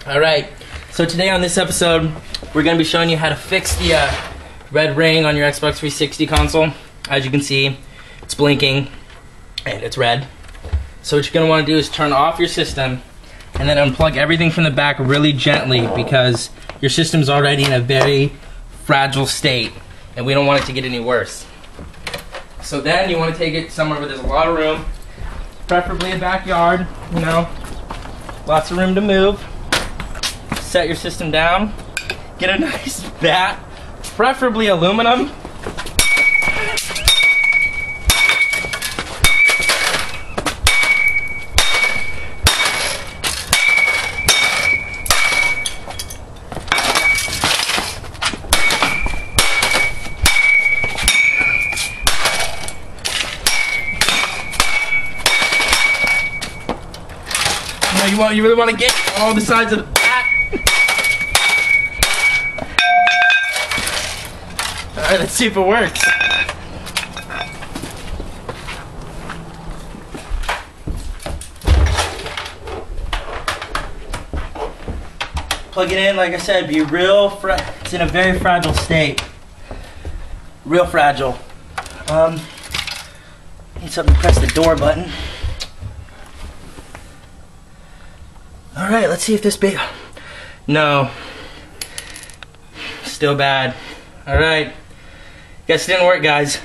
Alright, so today on this episode, we're going to be showing you how to fix the red ring on your Xbox 360 console. As you can see, it's blinking and it's red. So what you're going to want to do is turn off your system and then unplug everything from the back really gently because your system's already in a very fragile state and we don't want it to get any worse. So then you want to take it somewhere where there's a lot of room, preferably a backyard, you know, lots of room to move. Set your system down, get a nice bat, preferably aluminum. You really want to get all the sides of the bat. Alright, let's see if it works. Plug it in, like I said, be real it's in a very fragile state. Real fragile. Need something to press the door button. Alright, let's see if this big... No. Still bad. Alright. Guess it didn't work, guys.